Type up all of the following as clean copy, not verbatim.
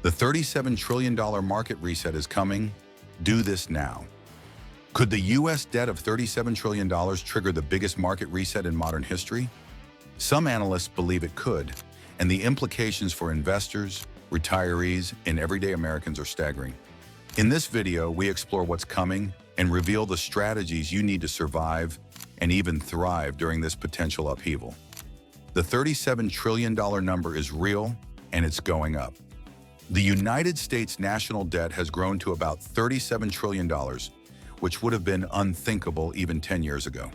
The $37 trillion market reset is coming. Do this now. Could the U.S. debt of $37 trillion trigger the biggest market reset in modern history? Some analysts believe it could, and the implications for investors, retirees, and everyday Americans are staggering. In this video, we explore what's coming and reveal the strategies you need to survive and even thrive during this potential upheaval. The $37 trillion number is real, and it's going up. The United States national debt has grown to about $37 trillion, which would have been unthinkable even 10 years ago.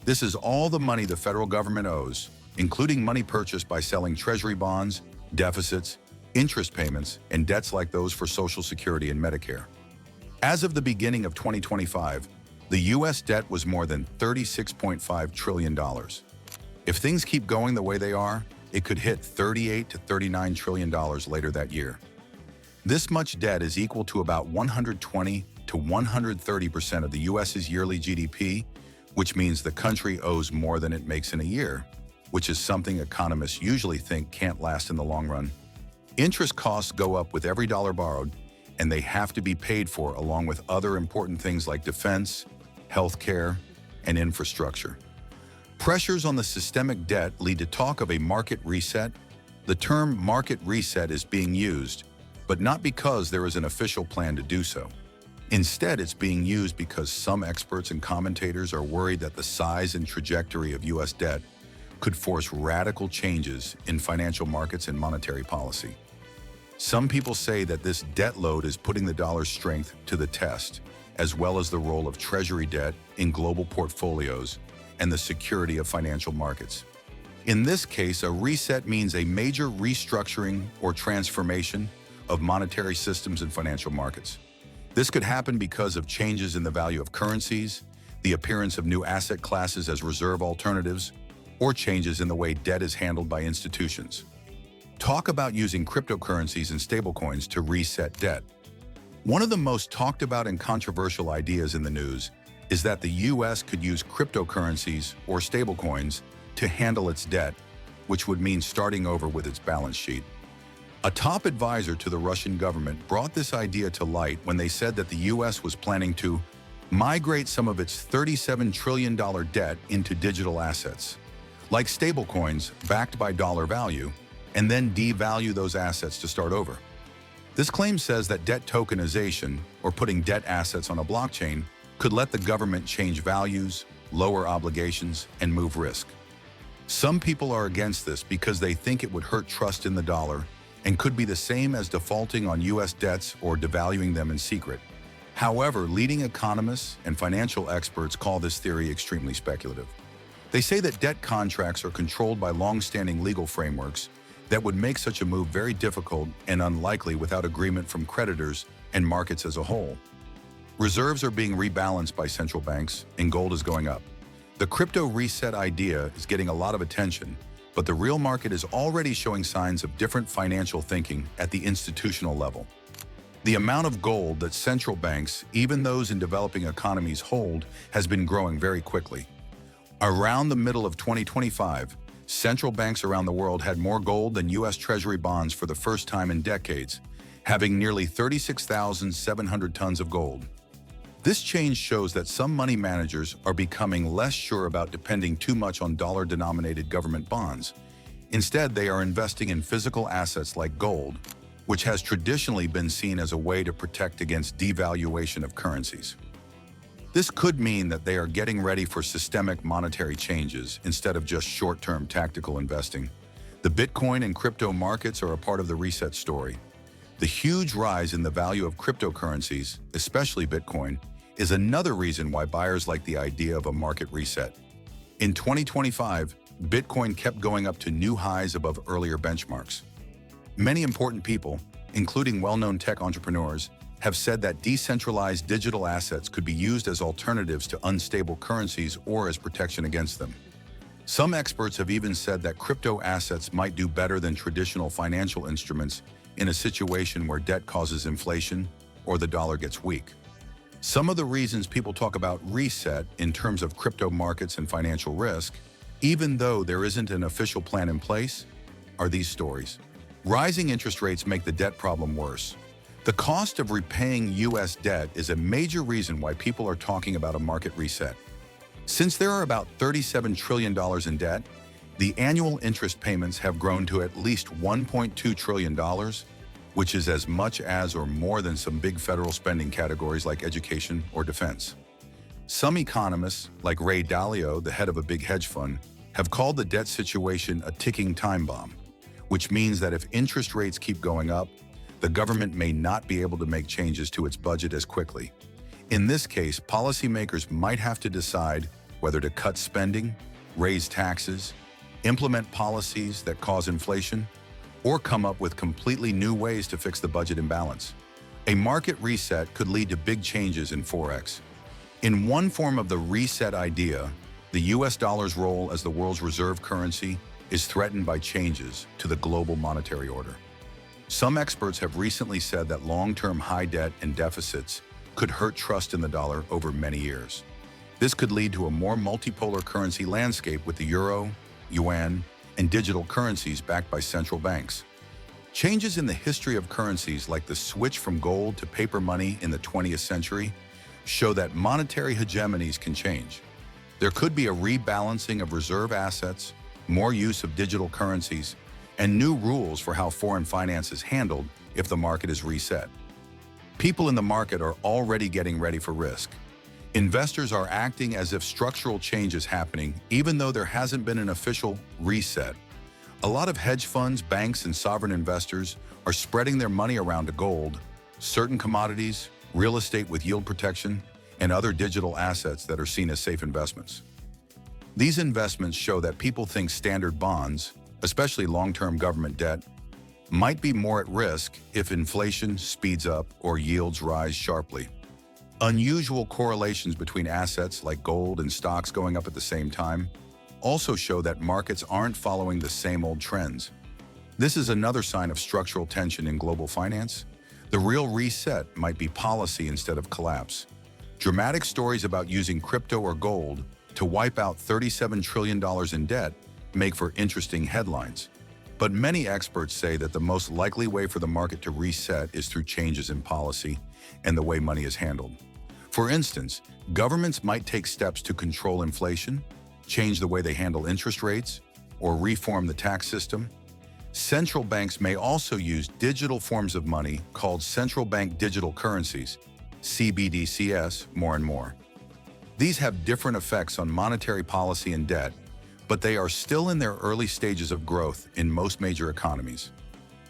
This is all the money the federal government owes, including money purchased by selling treasury bonds, deficits, interest payments, and debts like those for Social Security and Medicare. As of the beginning of 2025, the U.S. debt was more than $36.5 trillion. If things keep going the way they are, it could hit $38 to $39 trillion later that year. This much debt is equal to about 120 to 130% of the U.S.'s yearly GDP, which means the country owes more than it makes in a year, which is something economists usually think can't last in the long run. Interest costs go up with every dollar borrowed, and they have to be paid for along with other important things like defense, healthcare, and infrastructure. Pressures on the systemic debt lead to talk of a market reset. The term market reset is being used, but not because there is an official plan to do so. Instead, it's being used because some experts and commentators are worried that the size and trajectory of U.S. debt could force radical changes in financial markets and monetary policy. Some people say that this debt load is putting the dollar's strength to the test, as well as the role of Treasury debt in global portfolios and the security of financial markets. In this case, a reset means a major restructuring or transformation of monetary systems and financial markets. This could happen because of changes in the value of currencies, the appearance of new asset classes as reserve alternatives, or changes in the way debt is handled by institutions. Talk about using cryptocurrencies and stablecoins to reset debt. One of the most talked about and controversial ideas in the news is that the U.S. could use cryptocurrencies or stablecoins to handle its debt, which would mean starting over with its balance sheet. A top advisor to the Russian government brought this idea to light when they said that the U.S. was planning to migrate some of its $37 trillion debt into digital assets, like stablecoins backed by dollar value, and then devalue those assets to start over. This claim says that debt tokenization, or putting debt assets on a blockchain, could let the government change values, lower obligations, and move risk. Some people are against this because they think it would hurt trust in the dollar and could be the same as defaulting on U.S. debts or devaluing them in secret. However, leading economists and financial experts call this theory extremely speculative. They say that debt contracts are controlled by long-standing legal frameworks that would make such a move very difficult and unlikely without agreement from creditors and markets as a whole. Reserves are being rebalanced by central banks, and gold is going up. The crypto reset idea is getting a lot of attention, but the real market is already showing signs of different financial thinking at the institutional level. The amount of gold that central banks, even those in developing economies, hold has been growing very quickly. Around the middle of 2025, central banks around the world had more gold than U.S. Treasury bonds for the first time in decades, having nearly 36,700 tons of gold. This change shows that some money managers are becoming less sure about depending too much on dollar-denominated government bonds. Instead, they are investing in physical assets like gold, which has traditionally been seen as a way to protect against devaluation of currencies. This could mean that they are getting ready for systemic monetary changes instead of just short-term tactical investing. The Bitcoin and crypto markets are a part of the reset story. The huge rise in the value of cryptocurrencies, especially Bitcoin, is another reason why buyers like the idea of a market reset. In 2025, Bitcoin kept going up to new highs above earlier benchmarks. Many important people, including well-known tech entrepreneurs, have said that decentralized digital assets could be used as alternatives to unstable currencies or as protection against them. Some experts have even said that crypto assets might do better than traditional financial instruments in a situation where debt causes inflation or the dollar gets weak. Some of the reasons people talk about reset in terms of crypto markets and financial risk, even though there isn't an official plan in place, are these stories. Rising interest rates make the debt problem worse. The cost of repaying U.S. debt is a major reason why people are talking about a market reset. Since there are about $37 trillion in debt, the annual interest payments have grown to at least $1.2 trillion, which is as much as or more than some big federal spending categories like education or defense. Some economists, like Ray Dalio, the head of a big hedge fund, have called the debt situation a ticking time bomb, which means that if interest rates keep going up, the government may not be able to make changes to its budget as quickly. In this case, policymakers might have to decide whether to cut spending, raise taxes, implement policies that cause inflation, or come up with completely new ways to fix the budget imbalance. A market reset could lead to big changes in Forex. In one form of the reset idea, the US dollar's role as the world's reserve currency is threatened by changes to the global monetary order. Some experts have recently said that long-term high debt and deficits could hurt trust in the dollar over many years. This could lead to a more multipolar currency landscape with the euro, yuan, and digital currencies backed by central banks. Changes in the history of currencies, like the switch from gold to paper money in the 20th century, show that monetary hegemonies can change. There could be a rebalancing of reserve assets, more use of digital currencies, and new rules for how foreign finance is handled if the market is reset. People in the market are already getting ready for risk. Investors are acting as if structural change is happening, even though there hasn't been an official reset. A lot of hedge funds, banks, and sovereign investors are spreading their money around to gold, certain commodities, real estate with yield protection, and other digital assets that are seen as safe investments. These investments show that people think standard bonds, especially long-term government debt, might be more at risk if inflation speeds up or yields rise sharply. Unusual correlations between assets like gold and stocks going up at the same time also show that markets aren't following the same old trends. This is another sign of structural tension in global finance. The real reset might be policy instead of collapse. Dramatic stories about using crypto or gold to wipe out $37 trillion in debt make for interesting headlines. But many experts say that the most likely way for the market to reset is through changes in policy and the way money is handled. For instance, governments might take steps to control inflation, change the way they handle interest rates, or reform the tax system. Central banks may also use digital forms of money called central bank digital currencies, CBDCs, more and more. These have different effects on monetary policy and debt, but they are still in their early stages of growth in most major economies.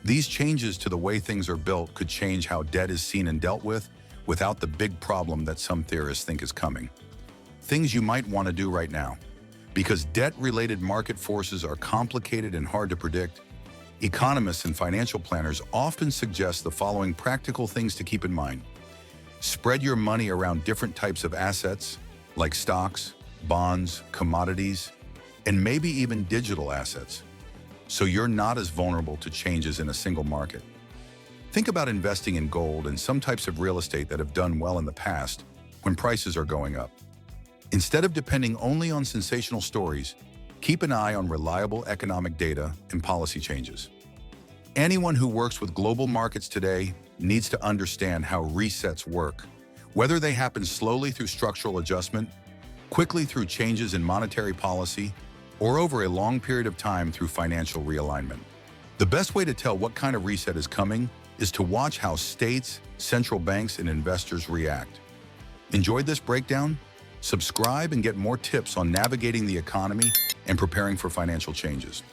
These changes to the way things are built could change how debt is seen and dealt with without the big problem that some theorists think is coming. Things you might want to do right now. Because debt-related market forces are complicated and hard to predict, economists and financial planners often suggest the following practical things to keep in mind. Spread your money around different types of assets, like stocks, bonds, commodities, and maybe even digital assets, so you're not as vulnerable to changes in a single market. Think about investing in gold and some types of real estate that have done well in the past when prices are going up. Instead of depending only on sensational stories, keep an eye on reliable economic data and policy changes. Anyone who works with global markets today needs to understand how resets work, whether they happen slowly through structural adjustment, quickly through changes in monetary policy, or over a long period of time through financial realignment. The best way to tell what kind of reset is coming is to watch how states, central banks, and investors react. Enjoyed this breakdown? Subscribe and get more tips on navigating the economy and preparing for financial changes.